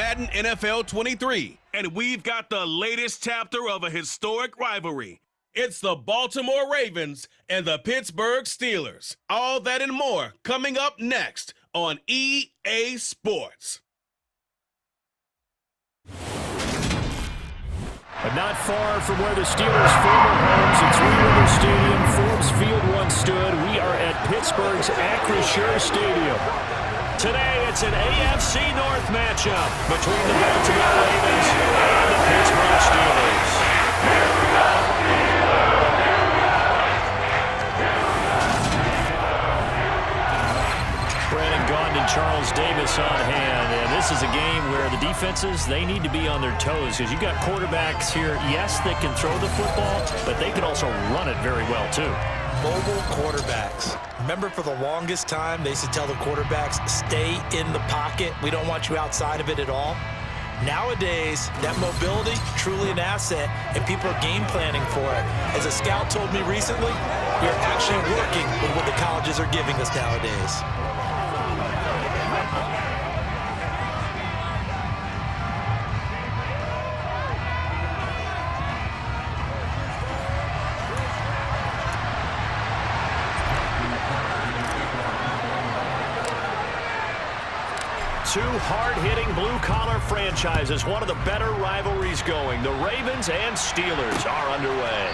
Madden NFL 23, and we've got the latest chapter of a historic rivalry. It's the Baltimore Ravens and the Pittsburgh Steelers. All that and more coming up next on EA Sports. But not far from where the Steelers' former homes at Three River Stadium, Forbes Field once stood, we are at Pittsburgh's Acrisure Stadium. Today, it's an AFC North matchup between the Baltimore Ravens and the Pittsburgh Steelers. Brandon Gaudin and Charles Davis on hand, and this is a game where the defenses, they need to be on their toes because you've got quarterbacks here, yes, that can throw the football, but they can also run it very well too. Mobile quarterbacks. Remember, for the longest time, they used to tell the quarterbacks, stay in the pocket. We don't want you outside of it at all. Nowadays, that mobility, truly an asset, and people are game planning for it. As a scout told me recently, you're actually working with what the colleges are giving us nowadays. Two hard-hitting blue-collar franchises, one of the better rivalries going. The Ravens and Steelers are underway.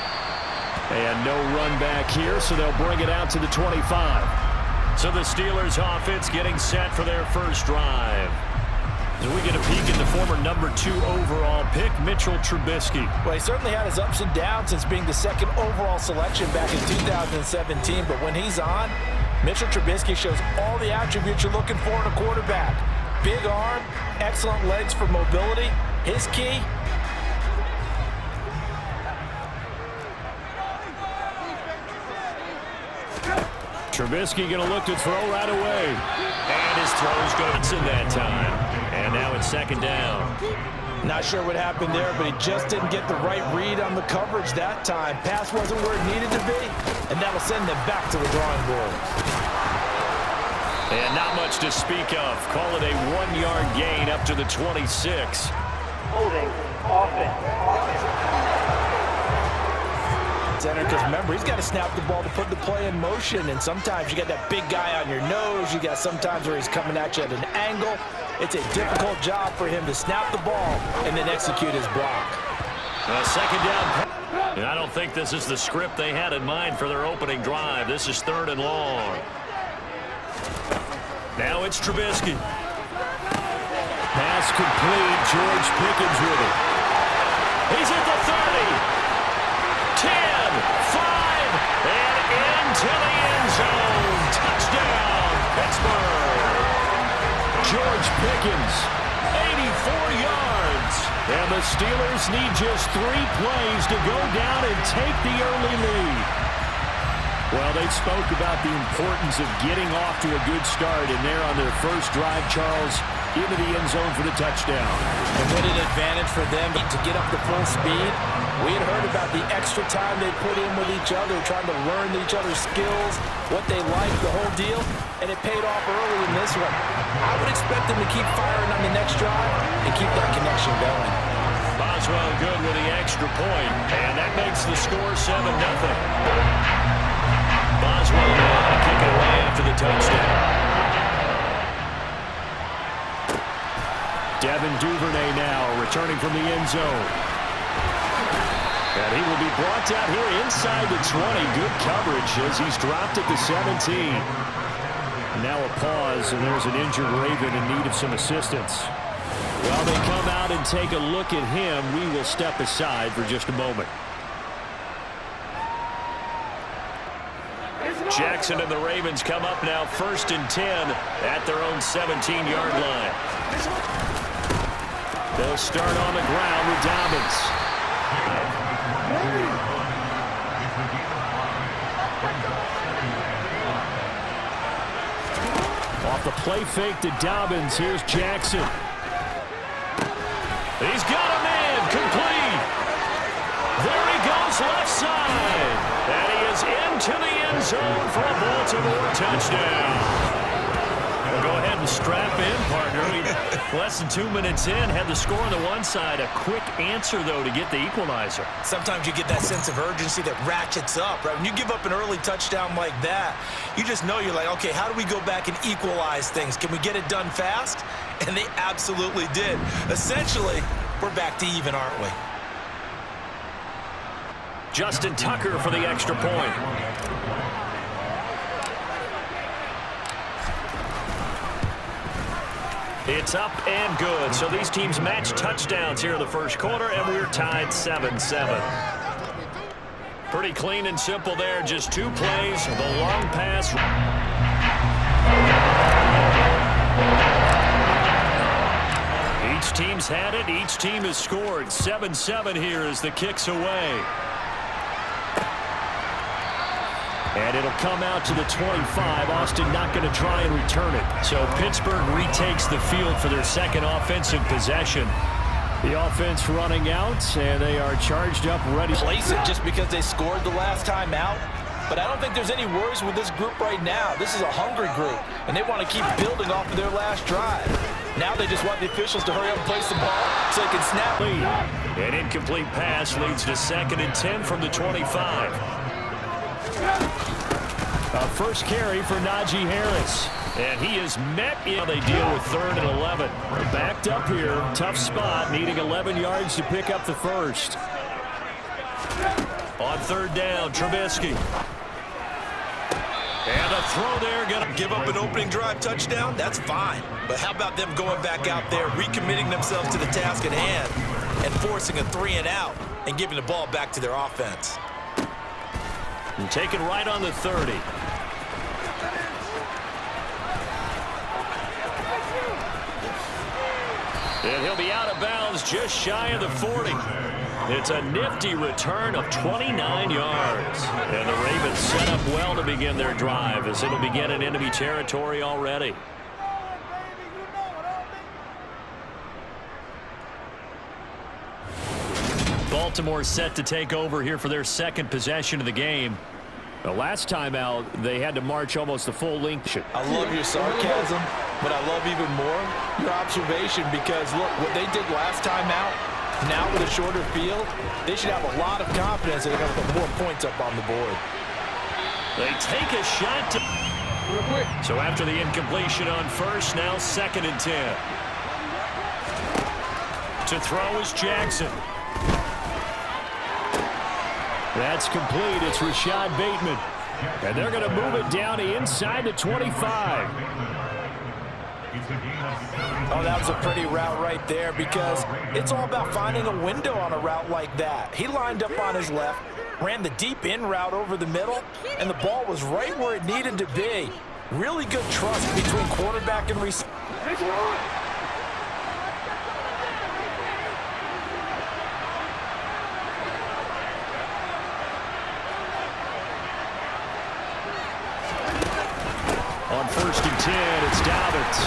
And no run back here, so they'll bring it out to the 25. So the Steelers offense getting set for their first drive. As we get a peek at the former #2 overall pick, Mitchell Trubisky. Well, he certainly had his ups and downs since being the second overall selection back in 2017. But when he's on, Mitchell Trubisky shows all the attributes you're looking for in a quarterback. Big arm, excellent legs for mobility. His key, Trubisky going to look to throw right away. And his throw's going in that time. And now it's second down. not sure what happened there, but he just didn't get the right read on the coverage that time. Pass wasn't where it needed to be, and that'll send them back to the drawing board. And not much to speak of. Call it a 1-yard gain up to the 26. Holding offense. Center, because remember, he's got to snap the ball to put the play in motion, and sometimes you got that big guy on your nose. You got sometimes where he's coming at you at an angle. It's a difficult job for him to snap the ball and then execute his block. Second down. And I don't think this is the script they had in mind for their opening drive. This is 3rd and long. Now it's Trubisky. Pass complete. George Pickens with it. He's at the 30. 10, 5, and into the end zone. Touchdown, Pittsburgh. George Pickens, 84 yards. And the Steelers need just 3 plays to go down and take the early lead. Well, they spoke about the importance of getting off to a good start, and they're on their first drive, Charles, into the end zone for the touchdown. And what an advantage for them to get up to full speed. We had heard about the extra time they put in with each other, trying to learn each other's skills, what they like, the whole deal, and it paid off early in this one. I would expect them to keep firing on the next drive and keep that connection going. Boswell good with the extra point, and that makes the score 7-0. Boswell now to kick it away after the touchdown. Devin Duvernay now returning from the end zone. And he will be brought down here inside the 20. Good coverage as he's dropped at the 17. Now a pause, and there's an injured Raven in need of some assistance. While they come out and take a look at him, we will step aside for just a moment. Jackson and the Ravens come up now 1st and 10 at their own 17-yard line. They'll start on the ground with Dobbins. Off the play fake to Dobbins. Here's Jackson. He's got a man complete. There he goes left side. And he is into the end zone for a Baltimore touchdown. We'll go ahead and him strap in, partner. Less than 2 minutes in, had the score on the one side. A quick answer, though, to get the equalizer. Sometimes you get that sense of urgency that ratchets up, right? When you give up an early touchdown like that, you just know you're like, okay, how do we go back and equalize things? Can we get it done fast? And they absolutely did. Essentially, we're back to even, aren't we? Justin Tucker for the extra point. It's up and good. So these teams match touchdowns here in the first quarter, and we're tied 7-7. Pretty clean and simple there. Just 2 plays. The long pass. Each team's had it. Each team has scored. 7-7 here as the kick's away. And it'll come out to the 25. Austin not going to try and return it. So Pittsburgh retakes the field for their second offensive possession. The offense running out, and they are charged up, ready. Place it just because they scored the last time out. But I don't think there's any worries with this group right now. This is a hungry group, and they want to keep building off of their last drive. Now they just want the officials to hurry up and place the ball so they can snap. An incomplete pass leads to 2nd and 10 from the 25. A first carry for Najee Harris. And he is met in. They deal with 3rd and 11. Backed up here. Tough spot. Needing 11 yards to pick up the first. On 3rd down, Trubisky. And a throw there. Gonna give up an opening drive touchdown? That's fine. But how about them going back out there, recommitting themselves to the task at hand, and forcing a 3 and out, and giving the ball back to their offense? And taken right on the 30. And he'll be out of bounds just shy of the 40. It's a nifty return of 29 yards. And the Ravens set up well to begin their drive as it'll begin in enemy territory already. Baltimore set to take over here for their second possession of the game. The last time out, they had to march almost the full length. I love your sarcasm, but I love even more your observation, because look, what they did last time out, now with a shorter field, they should have a lot of confidence that they're going to put more points up on the board. They take a shot to... So after the incompletion on first, now 2nd and 10. To throw is Jackson. That's complete. It's Rashad Bateman. And they're going to move it down to inside the 25. Oh, that was a pretty route right there, because it's all about finding a window on a route like that. He lined up on his left, ran the deep in route over the middle, and the ball was right where it needed to be. Really good trust between quarterback and receiver. On 1st and 10, it's Dobbins.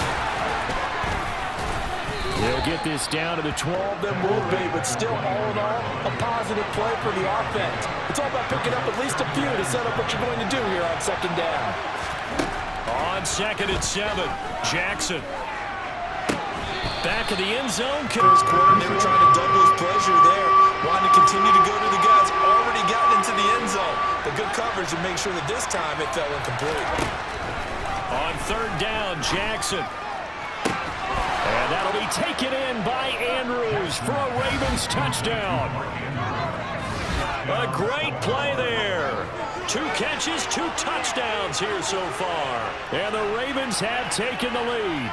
They'll get this down to the 12. Them will be, but still, all in all, a positive play for the offense. It's all about picking up at least a few to set up what you're going to do here on 2nd down. On 2nd and 7, Jackson. Back of the end zone. First quarter, they were trying to double his pleasure there. Wanted to continue to go to the guys already gotten into the end zone. The good coverage to make sure that this time it fell incomplete. On 3rd down, Jackson. And that'll be taken in by Andrews for a Ravens touchdown. A great play there. 2 catches, 2 touchdowns here so far. And the Ravens have taken the lead.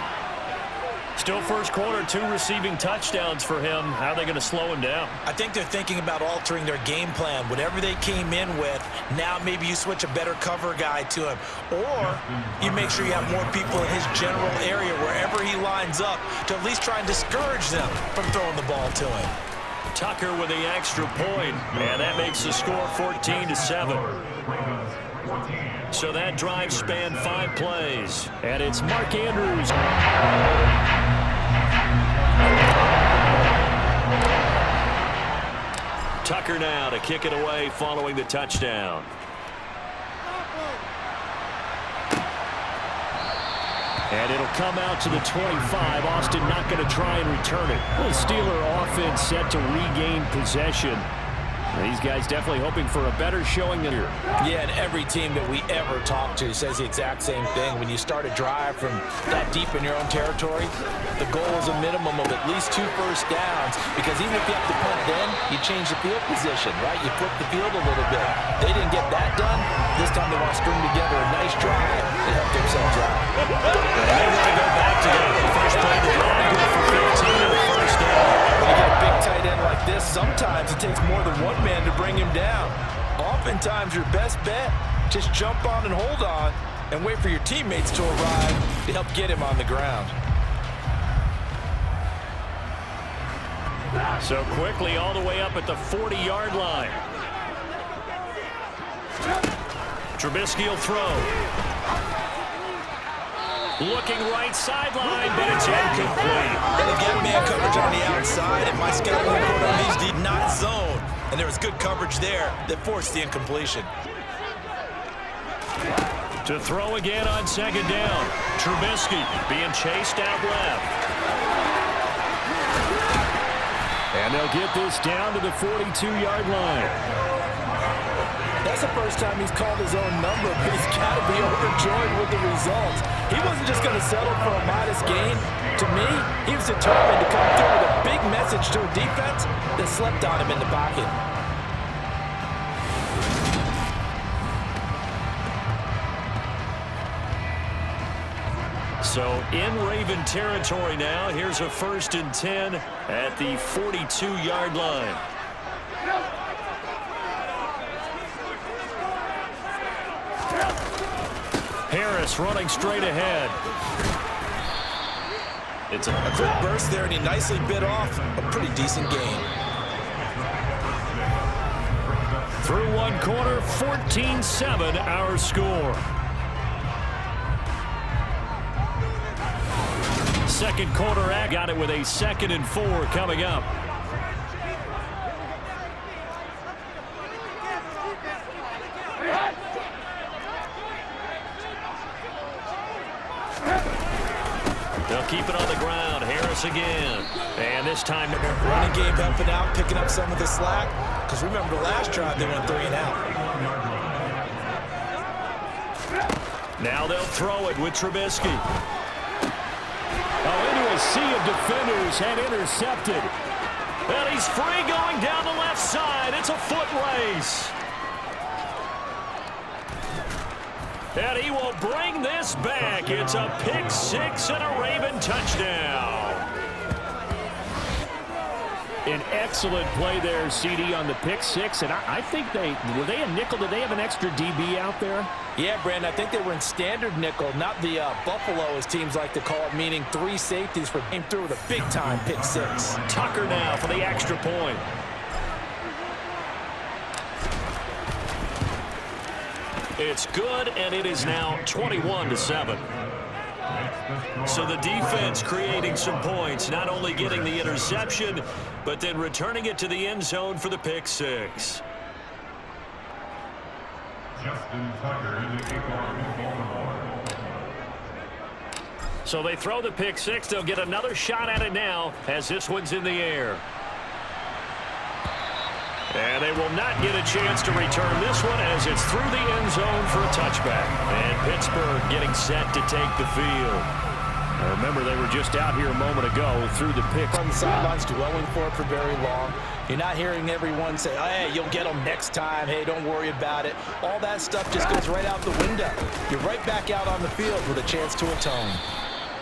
Still first quarter, 2 receiving touchdowns for him. How are they going to slow him down? I think they're thinking about altering their game plan. Whatever they came in with, now maybe you switch a better cover guy to him. Or you make sure you have more people in his general area wherever he lines up to at least try and discourage them from throwing the ball to him. Tucker with the extra point, and that makes the score 14-7. So that drive spanned 5 plays, and it's Mark Andrews. Tucker now to kick it away following the touchdown. And it'll come out to the 25. Austin not going to try and return it. The Steeler offense set to regain possession. These guys definitely hoping for a better showing than here. Yeah, and every team that we ever talk to says the exact same thing. When you start a drive from that deep in your own territory, the goal is a minimum of at least 2 first downs, because even if you have to punt then, you change the field position, right? You flip the field a little bit. They didn't get that done. This time they want to string together a nice drive to help themselves out. They want to go back together. First play of the drive, good for 15 and the first down. When you get a big tight end like this, sometimes it takes more than one man to bring him down. Oftentimes, your best bet, just jump on and hold on and wait for your teammates to arrive to help get him on the ground. So quickly all the way up at the 40-yard line. Trubisky will throw. Looking right sideline, but it's incomplete. And again, man coverage on the outside, and my scouting report on these did not zone. And there was good coverage there that forced the incompletion. To throw again on second down. Trubisky being chased out left. And they'll get this down to the 42-yard line. That's the first time he's called his own number, but he's got to be overjoyed with the results. He wasn't just going to settle for a modest gain. To me, he was determined to come through with a big message to a defense that slept on him in the pocket. So in Raven territory now, here's a 1st and 10 at the 42-yard line. Harris running straight ahead. It's a quick burst there, and he nicely bit off a pretty decent gain. Through one quarter, 14-7 our score. Second quarter, got it with a 2nd and 4 coming up. They'll keep it on the ground. Harris again. And this time, running game helping out, picking up some of the slack. Because remember, the last drive, they went 3 and out. Now they'll throw it with Trubisky. Oh, into a sea of defenders and intercepted. And he's free going down the left side. It's a foot race. And he will bring this back. It's a pick 6 and a Raven touchdown. An excellent play there, CD, on the pick 6. And I think were they a nickel? Did they have an extra DB out there? Yeah, Brandon, I think they were in standard nickel, not the Buffalo, as teams like to call it, meaning 3 safeties came through with a big-time pick 6. Tucker now for the extra point. It's good, and it is now 21-7. So the defense creating some points, not only getting the interception, but then returning it to the end zone for the pick 6. So they throw the pick 6. They'll get another shot at it now as this one's in the air. And they will not get a chance to return this one as it's through the end zone for a touchback. And Pittsburgh getting set to take the field. Now remember, they were just out here a moment ago through the pick. On the sidelines, dwelling for it for very long. You're not hearing everyone say, hey, you'll get them next time. Hey, don't worry about it. All that stuff just goes right out the window. You're right back out on the field with a chance to atone.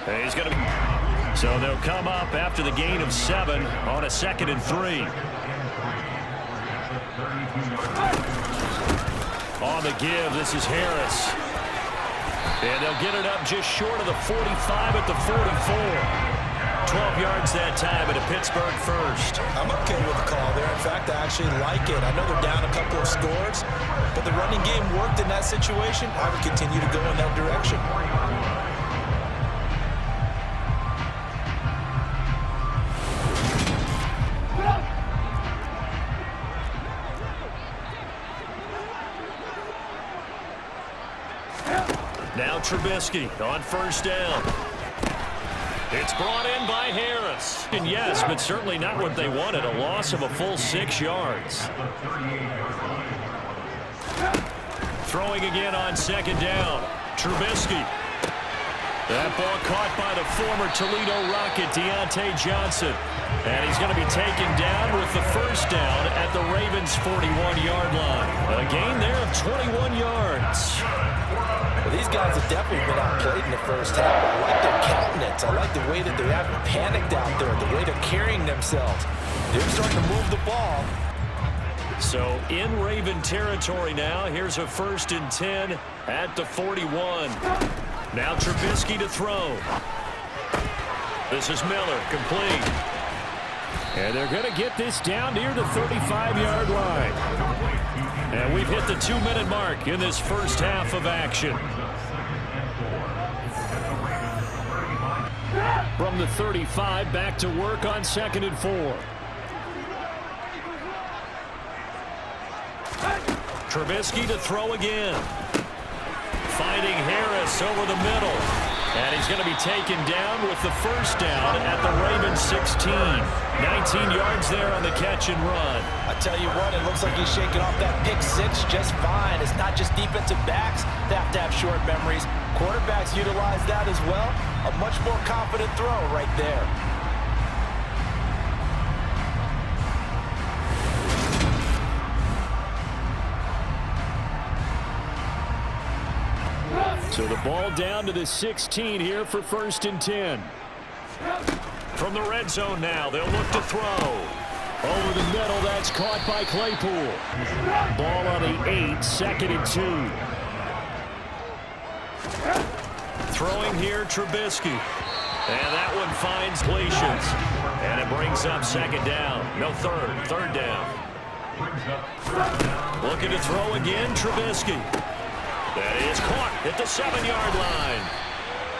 And he's going to be... So they'll come up after the gain of 7 on a 2nd and 3. On the give, this is Harris. And they'll get it up just short of the 45 at the 44. 12 yards that time at a Pittsburgh first. I'm okay with the call there. In fact, I actually like it. I know they're down a couple of scores, but the running game worked in that situation. I would continue to go in that direction. Now Trubisky on first down. It's brought in by Harris. And yes, but certainly not what they wanted. A loss of a full 6 yards. Throwing again on second down. Trubisky. That ball caught by the former Toledo Rocket, Deontay Johnson. And he's going to be taken down with the first down at the Ravens' 41-yard line. A gain there of 21 yards. Well, these guys have definitely been outplayed in the first half. I like their countenance. I like the way that they haven't panicked out there, the way they're carrying themselves. They're starting to move the ball. So in Raven territory now. Here's a 1st and 10 at the 41. Now Trubisky to throw. This is Miller, complete. And they're going to get this down near the 35-yard line. And we've hit the 2-minute mark in this first half of action. From the 35, back to work on 2nd and 4. Trubisky to throw again. Finding Harris over the middle. And he's going to be taken down with the first down at the Ravens 16. 19 yards there on the catch and run. I tell you what, it looks like he's shaking off that pick six just fine. It's not just defensive backs that have to have short memories. Quarterbacks utilize that as well. A much more confident throw right there. So the ball down to the 16 here for 1st and 10. From the red zone now, they'll look to throw. Over the middle, that's caught by Claypool. Ball on the 8, 2nd and 2. Throwing here, Trubisky. And that one finds completions. And it brings up 2nd down. No, 3rd down. Looking to throw again, Trubisky. That is caught at the 7-yard line.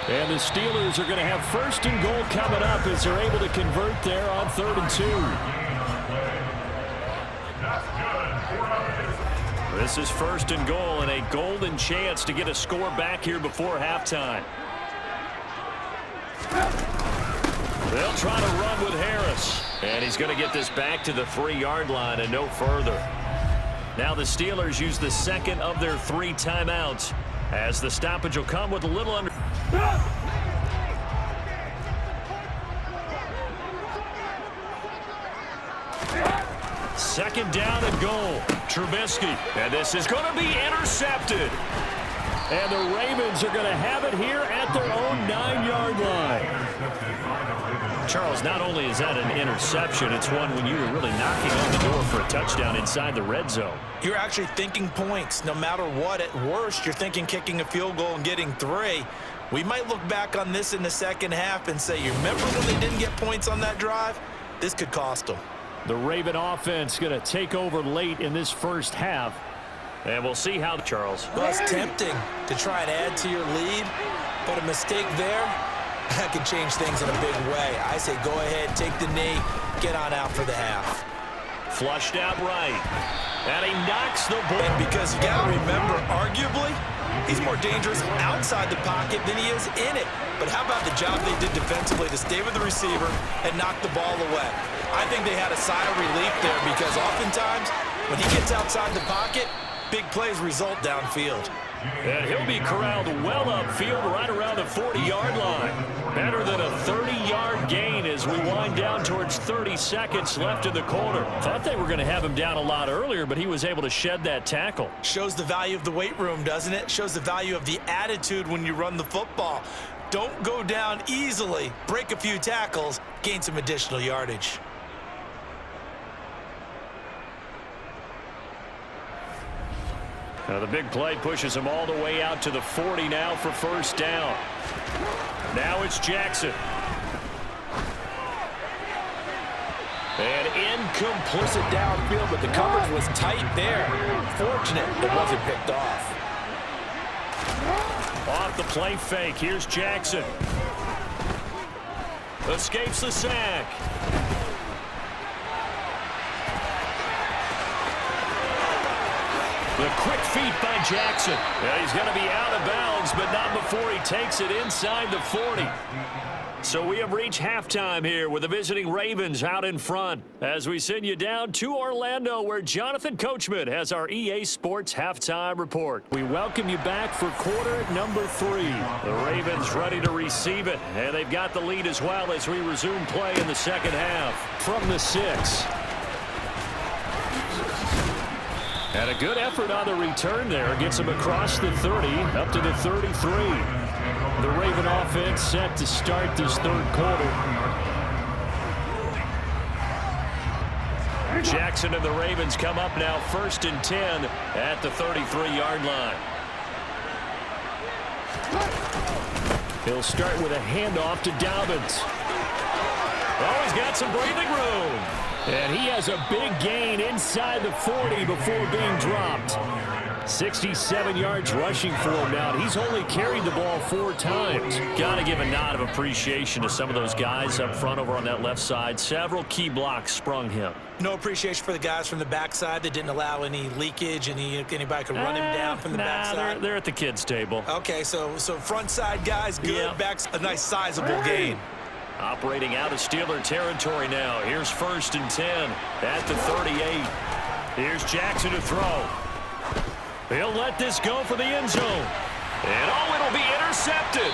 And the Steelers are going to have 1st and goal coming up as they're able to convert there on 3rd and 2. This is 1st and goal and a golden chance to get a score back here before halftime. They'll try to run with Harris. And he's going to get this back to the 3-yard line and no further. Now the Steelers use the 2nd of their 3 timeouts as the stoppage will come with a little under. Second down and goal. Trubisky. And this is going to be intercepted. And the Ravens are going to have it here at their own 9-yard line. Charles, not only is that an interception, it's one when you were really knocking on the door for a touchdown inside the red zone. You're actually thinking points. No matter what, at worst, you're thinking kicking a field goal and getting 3. We might look back on this in the second half and say, you remember when they didn't get points on that drive? This could cost them. The Raven offense going to take over late in this first half. And we'll see how, Charles. Well, it's tempting to try and add to your lead, but a mistake there, that could change things in a big way. I say go ahead, take the knee, get on out for the half. Flushed out right. And he knocks the ball. And because you got to remember, arguably, he's more dangerous outside the pocket than he is in it. But how about the job they did defensively to stay with the receiver and knock the ball away? I think they had a sigh of relief there because oftentimes when he gets outside the pocket, big plays result downfield. And he'll be corralled well upfield right around the 40-yard line. Better than a 30-yard gain as we wind down towards 30 seconds left in the quarter. Thought they were going to have him down a lot earlier, but he was able to shed that tackle. Shows the value of the weight room, doesn't it? Shows the value of the attitude when you run the football. Don't go down easily. Break a few tackles, gain some additional yardage. Now the big play pushes him all the way out to the 40 now for 1st down. Now it's Jackson. And incomplete. It downfield, but the coverage was tight there. Fortunate it wasn't picked off. Off the play fake. Here's Jackson. Escapes the sack. The quick feet by Jackson. Yeah, he's going to be out of bounds, but not before he takes it inside the 40. So we have reached halftime here with the visiting Ravens out in front as we send you down to Orlando where Jonathan Coachman has our EA Sports halftime report. We welcome you back for quarter number 3. The Ravens ready to receive it, and they've got the lead as well as we resume play in the second half from the 6. And a good effort on the return there. Gets him across the 30 up to the 33. The Raven offense set to start this third quarter. Jackson and the Ravens come up now 1st and 10 at the 33-yard line. He'll start with a handoff to Dobbins. Oh, he's got some breathing room. And he has a big gain inside the 40 before being dropped. 67 yards rushing for him now. He's only carried the ball 4 times. Got to give a nod of appreciation to some of those guys up front over on that left side. Several key blocks sprung him. No appreciation for the guys from the backside that didn't allow any leakage, and anybody could run him down from the backside. They're at the kids' table. Okay, so front side guys, good. Yep. Back's a nice sizable gain. Operating out of Steeler territory now. Here's 1st and 10 at the 38. Here's Jackson to throw. He'll let this go for the end zone. And it'll be intercepted.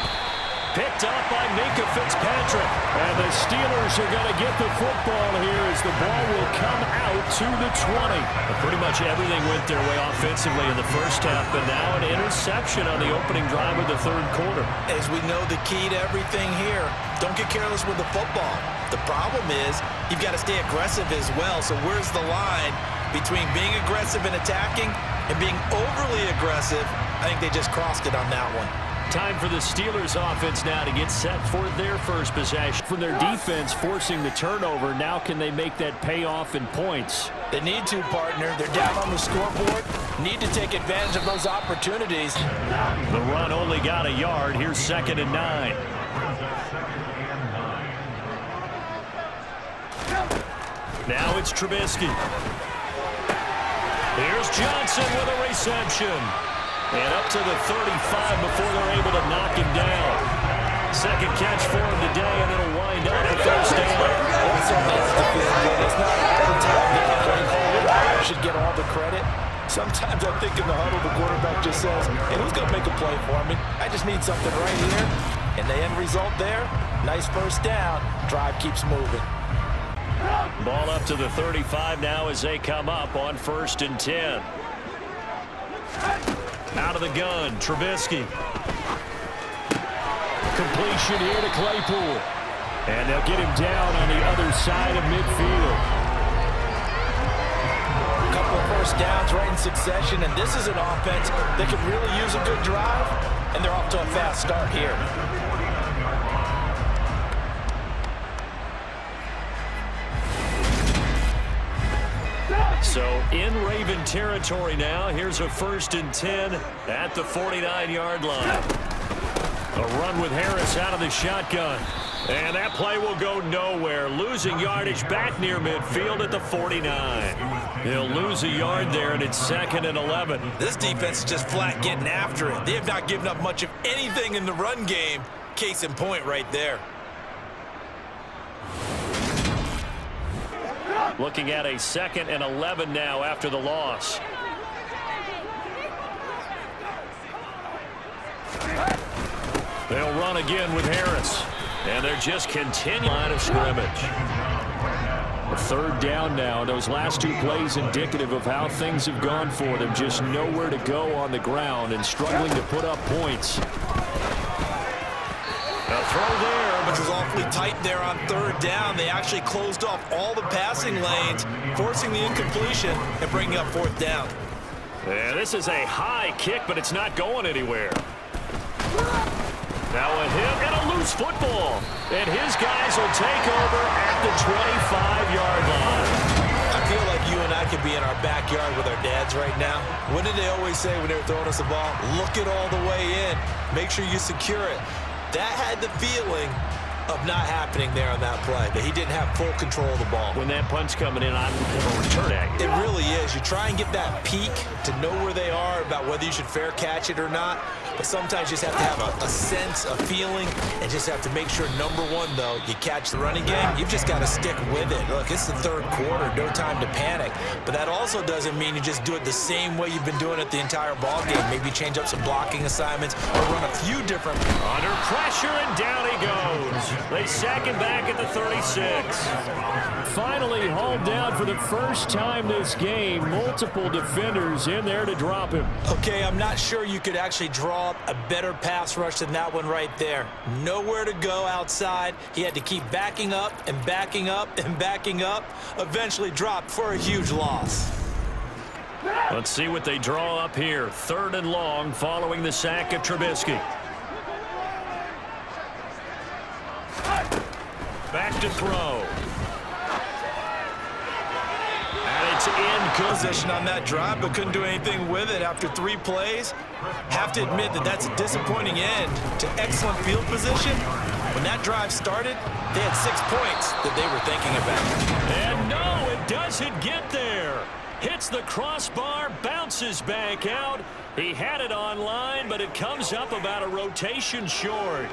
Picked up by Minka Fitzpatrick. And the Steelers are going to get the football here as the ball will come out to the 20. Pretty much everything went their way offensively in the first half, but now an interception on the opening drive of the third quarter. As we know, the key to everything here, don't get careless with the football. The problem is you've got to stay aggressive as well. So where's the line between being aggressive and attacking and being overly aggressive? I think they just crossed it on that one. Time for the Steelers offense now to get set for their first possession. From their defense forcing the turnover, now can they make that pay off in points? They need to, partner. They're down on the scoreboard. Need to take advantage of those opportunities. The run only got a yard. Here's 2nd and 9. Now it's Trubisky. Here's Johnson with a reception. And up to the 35 before they're able to knock him down. Second catch for him today, and it'll wind up the first down. It's not every time that the play caller should get all the credit. Sometimes I think in the huddle, the quarterback just says, hey, who's going to make a play for me? I just need something right here. And the end result there, nice first down. Drive keeps moving. Ball up to the 35 now as they come up on 1st and 10. Out of the gun, Trubisky. Completion here to Claypool. And they'll get him down on the other side of midfield. A couple of first downs right in succession, and this is an offense that could really use a good drive, and they're off to a fast start here. So in Raven territory now, here's a 1st and 10 at the 49-yard line. A run with Harris out of the shotgun. And that play will go nowhere. Losing yardage back near midfield at the 49. He'll lose a yard there, and it's 2nd and 11. This defense is just flat getting after it. They have not given up much of anything in the run game. Case in point right there. Looking at a 2nd and 11 now after the loss. They'll run again with Harris. And they're just continuing line of scrimmage. A 3rd down now. Those last 2 plays indicative of how things have gone for them. Just nowhere to go on the ground and struggling to put up points. A throw there, which was awfully tight there on 3rd down. They actually closed off all the passing lanes, forcing the incompletion and bringing up 4th down. Yeah, this is a high kick, but it's not going anywhere. Now a hit and a loose football. And his guys will take over at the 25-yard line. I feel like you and I could be in our backyard with our dads right now. What did they always say when they were throwing us the ball? Look it all the way in. Make sure you secure it. That had the feeling of not happening there on that play, that he didn't have full control of the ball. When that punch coming in, I'm going to return at you. It really is you try and get that peek to know where they are about whether you should fair catch it or not. But sometimes you just have to have a sense, a feeling, and just have to make sure, number one, though, you catch the running game. You've just got to stick with it. Look, it's the third quarter, no time to panic. But that also doesn't mean you just do it the same way you've been doing it the entire ball game. Maybe change up some blocking assignments or run a few different. Under pressure, and down he goes. They sack him back at the 36. Finally hauled down for the first time this game. Multiple defenders in there to drop him. Okay, I'm not sure you could actually draw up a better pass rush than that one right there. Nowhere to go outside. He had to keep backing up and backing up and backing up. Eventually dropped for a huge loss. Let's see what they draw up here. 3rd and long following the sack of Trubisky. Back to throw. And it's in. Good position on that drive, but couldn't do anything with it after 3 plays. Have to admit that that's a disappointing end to excellent field position. When that drive started, they had 6 points that they were thinking about. And no, it doesn't get there. Hits the crossbar, bounces back out. He had it on line, but it comes up about a rotation short.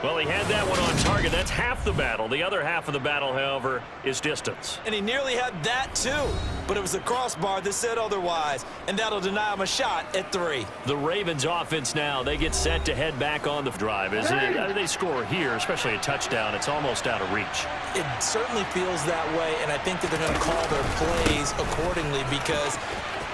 Well, he had that one on target. That's half the battle. The other half of the battle, however, is distance. And he nearly had that, too. But it was the crossbar that said otherwise, and that'll deny him a shot at 3. The Ravens offense now, they get set to head back on the drive. As they score here, especially a touchdown, it's almost out of reach. It certainly feels that way, and I think that they're going to call their plays accordingly because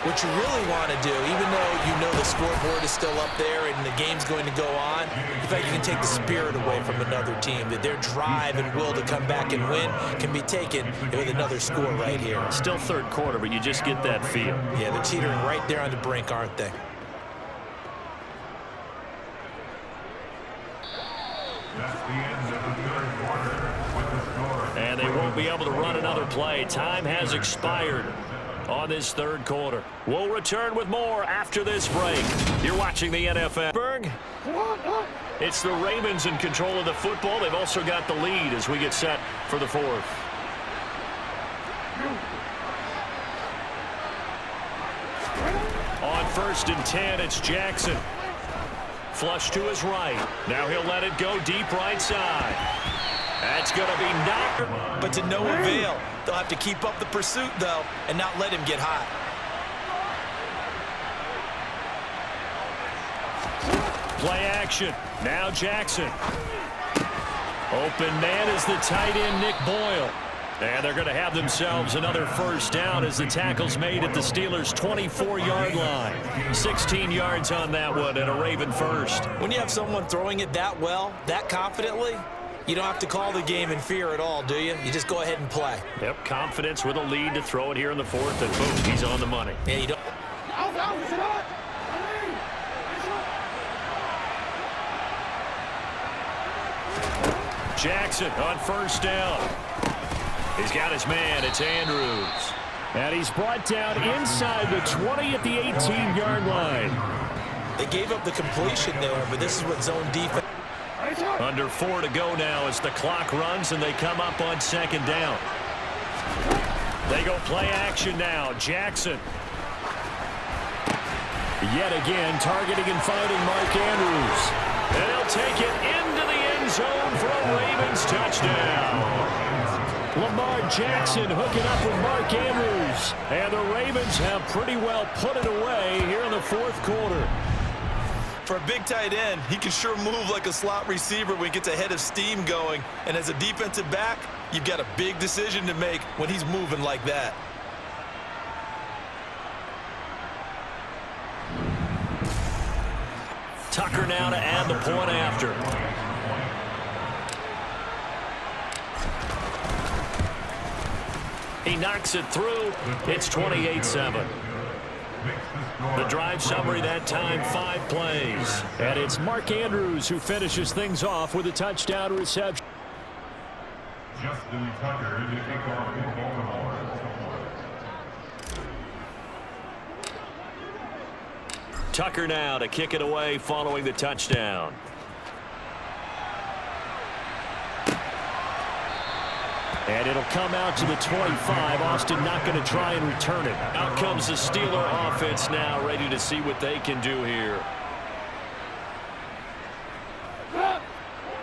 what you really want to do, even though you know the scoreboard is still up there and the game's going to go on, in fact, you can take the spirit away from another team, that their drive and will to come back and win can be taken with another score right here. Still 3rd quarter, but you just get that feel. Yeah, they're teetering right there on the brink, aren't they? And they won't be able to run another play. Time has expired on this 3rd quarter. We'll return with more after this break. You're watching the NFL. It's the Ravens in control of the football. They've also got the lead as we get set for the 4th. On 1st and 10, it's Jackson. Flush to his right. Now he'll let it go deep right side. That's going to be knocked. But to no avail. They'll have to keep up the pursuit, though, and not let him get hot. Play action. Now Jackson. Open man is the tight end, Nick Boyle. And they're going to have themselves another 1st down as the tackle's made at the Steelers' 24-yard line. 16 yards on that one and a Raven 1st. When you have someone throwing it that well, that confidently, you don't have to call the game in fear at all, do you? You just go ahead and play. Yep, confidence with a lead to throw it here in the 4th, and boom, he's on the money. Yeah, you don't. Jackson on 1st down. He's got his man. It's Andrews. And he's brought down inside the 20 at the 18-yard line. They gave up the completion there, but this is what zone defense. Under 4 to go now as the clock runs and they come up on 2nd down. They go play action now. Jackson. Yet again targeting and finding Mark Andrews. And he'll take it into the end zone for a Ravens touchdown. Lamar Jackson hooking up with Mark Andrews. And the Ravens have pretty well put it away here in the 4th quarter. For a big tight end, he can sure move like a slot receiver when he gets a head of steam going. And as a defensive back, you've got a big decision to make when he's moving like that. Tucker now to add the point after. He knocks it through. It's 28-7. The drive summary that time, 5 plays. And it's Mark Andrews who finishes things off with a touchdown reception. Justin Tucker to kick off in Baltimore. Tucker now to kick it away following the touchdown. And it'll come out to the 25. Austin not going to try and return it. Out comes the Steeler offense now, ready to see what they can do here.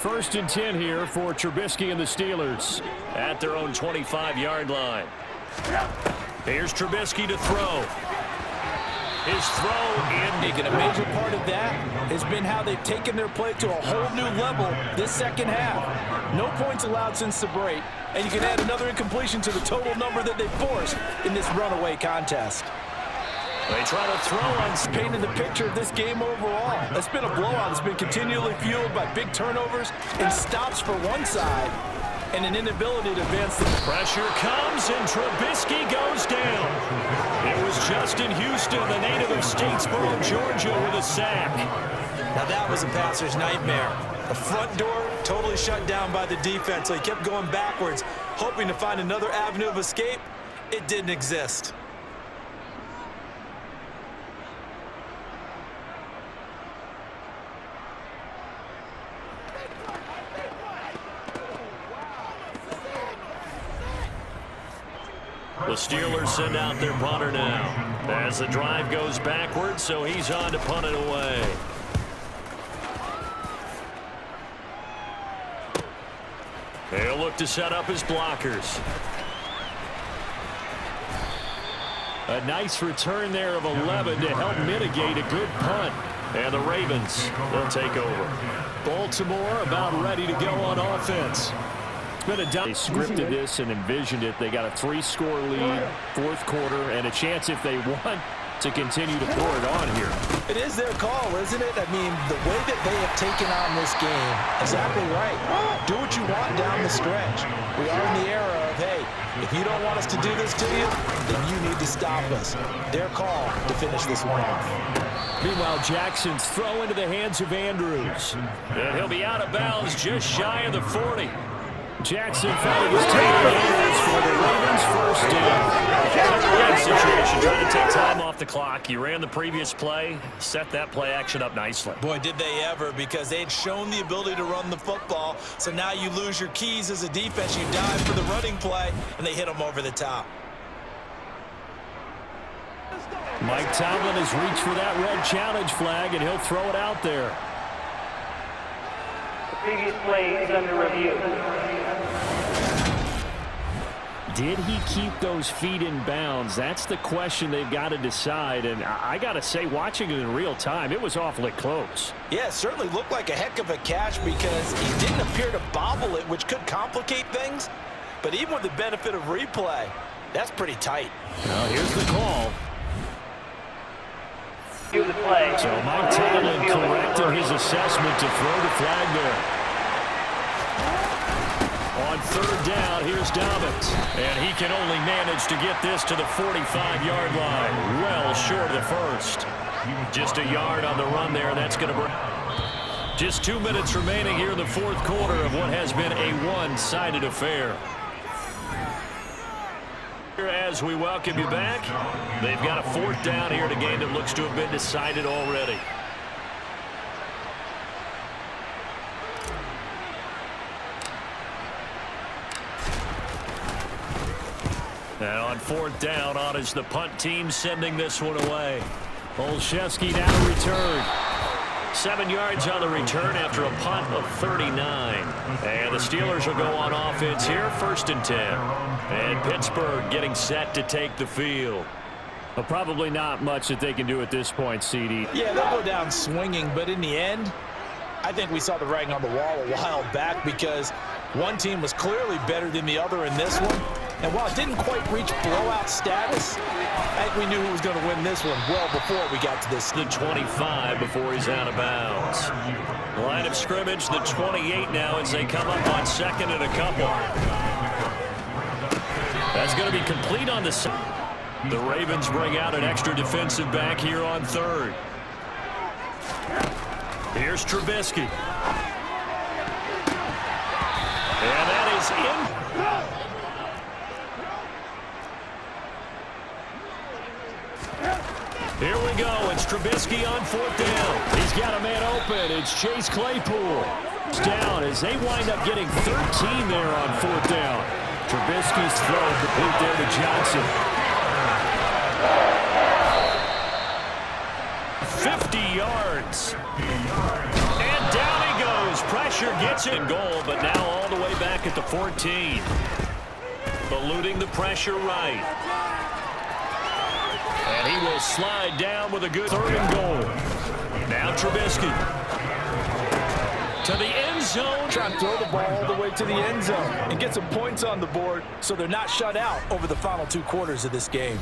1st and 10 here for Trubisky and the Steelers. At their own 25-yard line. Here's Trubisky to throw. His throw in. A major part of that has been how they've taken their play to a whole new level this second half. No points allowed since the break, and you can add another incompletion to the total number that they forced in this runaway contest. They try to throw on. Painting the picture of this game overall. It's been a blowout. It's been continually fueled by big turnovers and stops for one side and an inability to advance the pressure comes, and Trubisky goes down. It was Justin Houston, the native of Statesboro, Georgia, with a sack. Now that was a passer's nightmare. The front door totally shut down by the defense, so he kept going backwards, hoping to find another avenue of escape. It didn't exist. The Steelers send out their punter now as the drive goes backwards, so he's on to punt it away. They'll look to set up his blockers. A nice return there of 11 to help mitigate a good punt. And the Ravens will take over. Baltimore about ready to go on offense. They scripted this and envisioned it. They got a 3-score lead, 4th quarter, and a chance if they want to continue to pour it on here. It is their call, isn't it? I mean, the way that they have taken on this game, exactly right. Do what you want down the stretch. We are in the era of, hey, if you don't want us to do this to you, then you need to stop us. Their call to finish this one off. Meanwhile, Jackson's throw into the hands of Andrews. And he'll be out of bounds just shy of the 40. Jackson found his takeaways for the Ravens. 1st down. Situation, trying to take time off the clock. You ran the previous play, set that play action up nicely. Boy, did they ever, because they had shown the ability to run the football. So now you lose your keys as a defense. You dive for the running play, and they hit them over the top. Mike Tomlin has reached for that red challenge flag, and he'll throw it out there. The previous play is under review. Did he keep those feet in bounds? That's the question they've got to decide. And I got to say, watching it in real time, it was awfully close. Yeah, it certainly looked like a heck of a catch because he didn't appear to bobble it, which could complicate things. But even with the benefit of replay, that's pretty tight. Now, here's the call. Cue the play. So Mike Tomlin corrected his assessment to throw the flag there. On 3rd down, here's Dobbins. And he can only manage to get this to the 45-yard line. Well short of the first. Just a yard on the run there. That's going to bring. Just 2 minutes remaining here in the 4th quarter of what has been a one-sided affair. As we welcome you back, they've got a 4th down here in a game that looks to have been decided already. And on 4th down, on is the punt team sending this one away. Olszewski now to return. 7 yards on the return after a punt of 39. And the Steelers will go on offense here, 1st and 10. And Pittsburgh getting set to take the field. Well, probably not much that they can do at this point, CD. Yeah, they'll go down swinging, but in the end, I think we saw the writing on the wall a while back because one team was clearly better than the other in this one. And while it didn't quite reach blowout status, I think we knew who was going to win this one well before we got to this. The 25 before he's out of bounds. Line of scrimmage, the 28 now as they come up on 2nd and a couple. That's going to be complete on the side. The Ravens bring out an extra defensive back here on 3rd. Here's Trubisky. And that is in. Here we go. It's Trubisky on 4th down. He's got a man open. It's Chase Claypool. It's down as they wind up getting 13 there on 4th down. Trubisky's throw complete there to Johnson. 50 yards. And down he goes. Pressure gets in goal, but now all the way back at the 14. Eluding the pressure right. And he will slide down with a good 3rd and goal. Now Trubisky. To the end zone. Trying to throw the ball all the way to the end zone and get some points on the board so they're not shut out over the final 2 quarters of this game.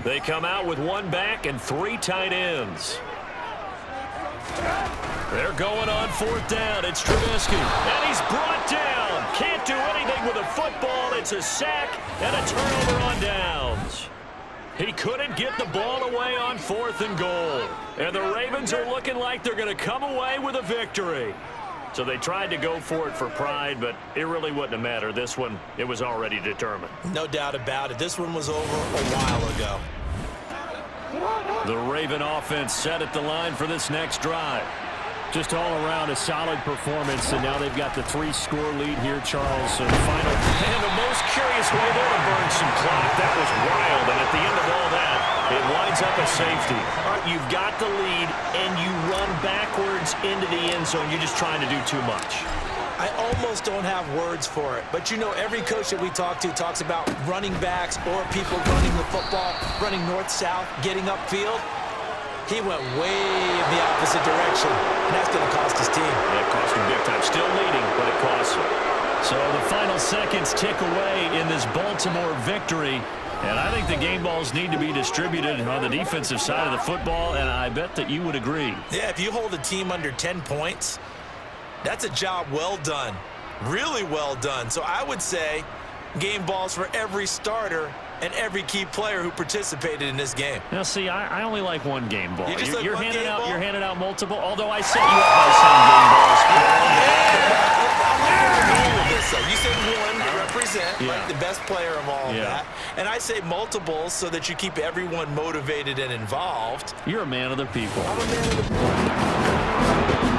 They come out with 1 back and 3 tight ends. They're going on 4th down. It's Trubisky. And he's brought down. Can't do anything with a football. It's a sack and a turnover on downs. He couldn't get the ball away on 4th and goal. And the Ravens are looking like they're going to come away with a victory. So they tried to go for it for pride, but it really wouldn't have mattered. This one, it was already determined. No doubt about it. This one was over a while ago. The Raven offense set at the line for this next drive. Just all around a solid performance, and now they've got the 3-score lead here, Charles. So the final. And the most curious way there to burn some clock. That was wild, and at the end of all that, it winds up a safety. You've got the lead, and you run backwards into the end zone. You're just trying to do too much. I almost don't have words for it, but you know every coach that we talk to talks about running backs or people running the football, running north-south, getting upfield. He went way in the opposite direction, and that's going to cost his team. It cost him big time. Still leading, but it costs him. So the final seconds tick away in this Baltimore victory. And I think the game balls need to be distributed on the defensive side of the football, and I bet that you would agree. Yeah, if you hold a team under 10 points, that's a job well done. Really well done. So I would say game balls for every starter and every key player who participated in this game. Now, see, I only like 1 game ball. You're handing out multiple, although I set you up by saying game balls. You say 1 to represent, like the best player of all of that. And I say multiples so that you keep everyone motivated and involved. You're a man of the people. I'm a man of the people.